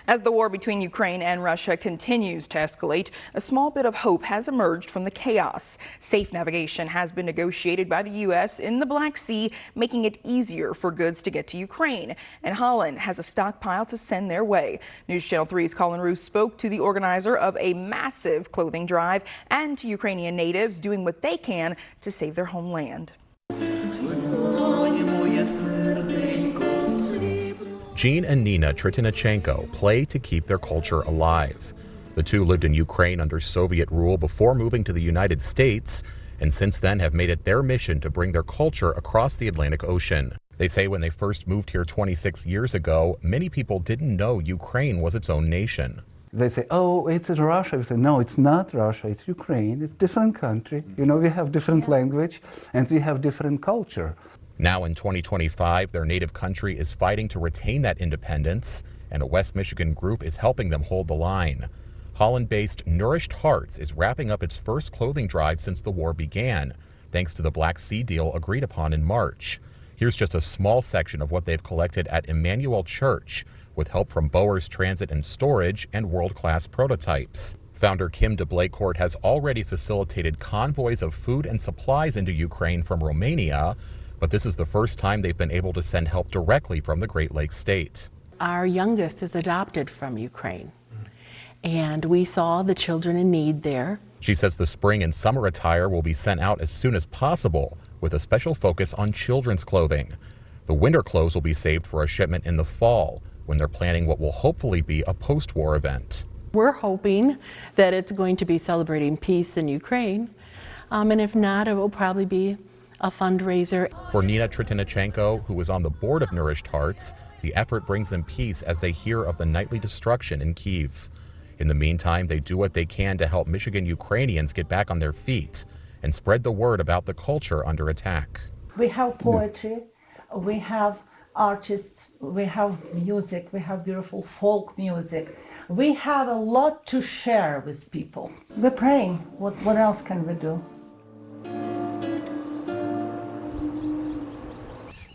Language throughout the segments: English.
As the war between Ukraine and Russia continues to escalate, a small bit of hope has emerged from the chaos. Safe navigation has been negotiated by the U.S. in the Black Sea, making it easier for goods to get to Ukraine. And Holland has a stockpile to send their way. News Channel 3's Colin Roos spoke to the organizer of a massive clothing drive and to Ukrainian natives doing what they can to save their homeland. Jean and Nina Tritenichenko play to keep their culture alive. The two lived in Ukraine under Soviet rule before moving to the United States, and since then have made it their mission to bring their culture across the Atlantic Ocean. They say when they first moved here 26 years ago, many people didn't know Ukraine was its own nation. They say, oh, it's in Russia. We say, no, it's not Russia, it's Ukraine. It's a different country. You know, we have different language and we have different culture. Now in 2025, their native country is fighting to retain that independence, and a West Michigan group is helping them hold the line. Holland-based Nourished Hearts is wrapping up its first clothing drive since the war began, thanks to the Black Sea deal agreed upon in March. Here's just a small section of what they've collected at Emmanuel Church, with help from Bowers Transit and Storage and world-class prototypes. Founder Kim de Blakecourt has already facilitated convoys of food and supplies into Ukraine from Romania, but this is the first time they've been able to send help directly from the Great Lakes state. Our youngest is adopted from Ukraine, and we saw the children in need there. She says the spring and summer attire will be sent out as soon as possible, with a special focus on children's clothing. The winter clothes will be saved for a shipment in the fall, when they're planning what will hopefully be a post-war event. We're hoping that it's going to be celebrating peace in Ukraine, and if not, it will probably be a fundraiser. For Nina Tritenichenko, who is on the board of Nourished Hearts, the effort brings them peace as they hear of the nightly destruction in Kyiv. In the meantime, they do what they can to help Michigan Ukrainians get back on their feet and spread the word about the culture under attack. We have poetry, we have artists, we have music, we have beautiful folk music. We have a lot to share with people. We're praying. What else can we do?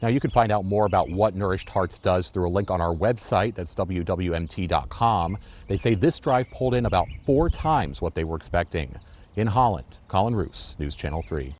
Now you can find out more about what Nourished Hearts does through a link on our website, that's WWMT.com. They say this drive pulled in about 4 times what they were expecting. In Holland, Colin Roos, News Channel 3.